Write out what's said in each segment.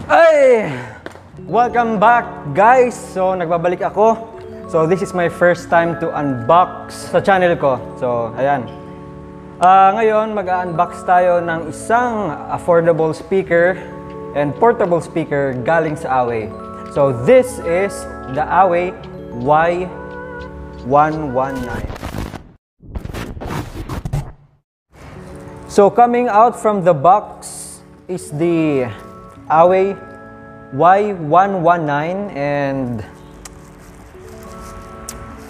Ay! Welcome back, guys! So, nagbabalik ako. So, this is my first time to unbox sa channel ko. So, ayan. Ngayon, mag-unbox tayo ng isang affordable speaker and portable speaker galing sa AWEI. So, this is the AWEI Y119. So, coming out from the box is the AWEI Y119 and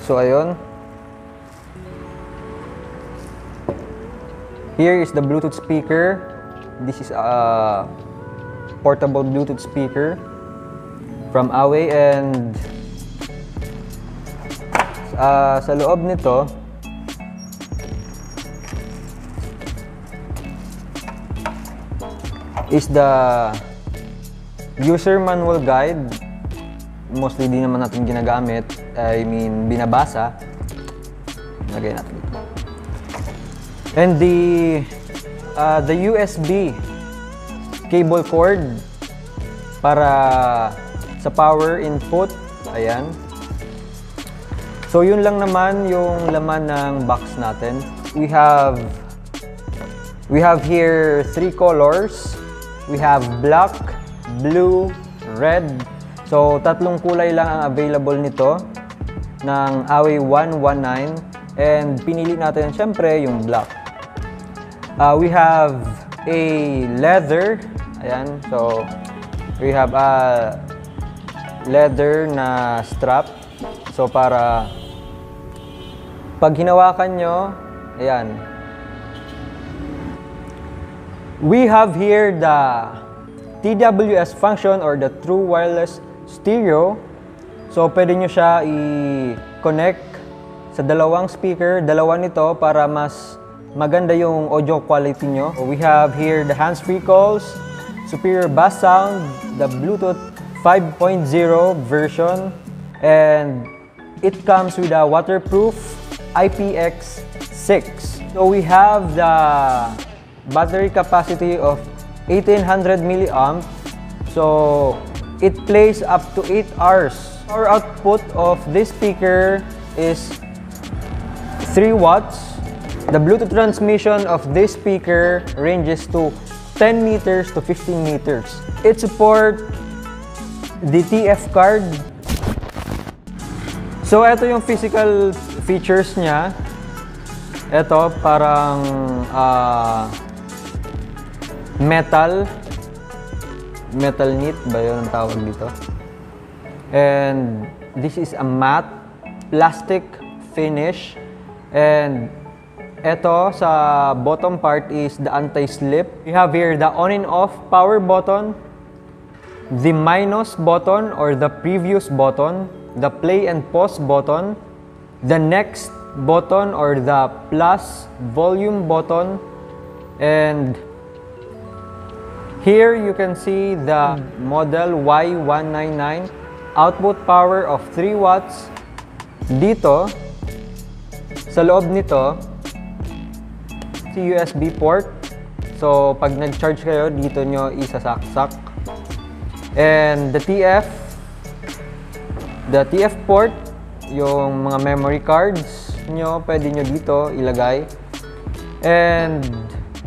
so ayun. Here is the Bluetooth speaker. This is a portable Bluetooth speaker from AWEI and sa loob nito is the user manual guide. Mostly di naman natin ginagamit. I mean, binabasa. Lagay natin dito. And the USB cable cord para sa power input. Ayan. So, yun lang naman yung laman ng box natin. We have here 3 colors. We have black, blue, red. So, 3 kulay lang ang available nito ng AWEI Y119 and pinili natin syempre yung black. We have a leather. Ayan. So, we have a leather na strap. So, para pag hinawakan nyo, ayan. We have here the TWS function or the True Wireless Stereo. So, pwede nyo siya i-connect sa dalawang speaker, dalawa nito para mas maganda yung audio quality nyo. We have here the hands-free calls, superior bass sound, the Bluetooth 5.0 version, and it comes with a waterproof IPX6. So, we have the battery capacity of 1800 milliamp. So, it plays up to 8 hours. Power output of this speaker is 3 watts. The Bluetooth transmission of this speaker ranges to 10 meters to 15 meters. It supports the TF card. So, ito yung physical features niya. Ito, parang metal knit ba yun ang tawag dito? And this is a matte plastic finish. And ito sa bottom part is the anti-slip. We have here the on and off power button, the minus button or the previous button, the play and pause button, the next button or the plus volume button, and here you can see the model Y199 output power of 3 watts. Dito sa loob nito si USB port. So pag nag-charge kayo dito nyo isasaksak. And the TF port, yung mga memory cards nyo, pwede nyo dito ilagay. And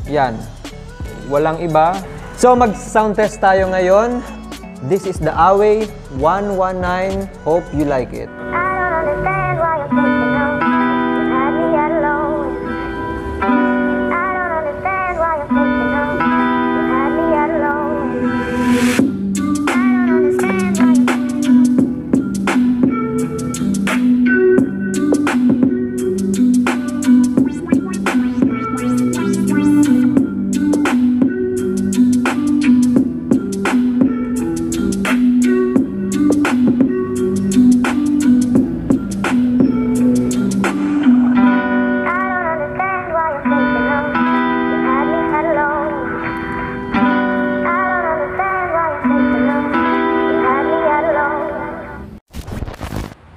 yan, walang iba. So mag-sound test tayo ngayon. This is the AWEI Y119. Hope you like it.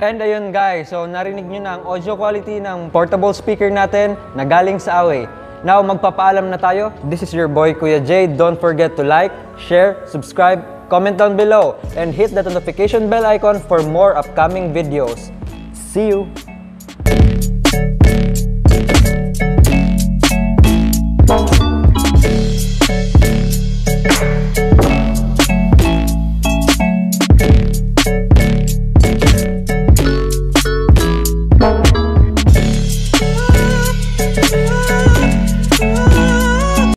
And ayun guys, so narinig nyo na ang audio quality ng portable speaker natin na galing sa AWEI. Now magpapaalam na tayo. This is your boy Kuya Jay. Don't forget to like, share, subscribe, comment down below, and hit the notification bell icon for more upcoming videos. See you!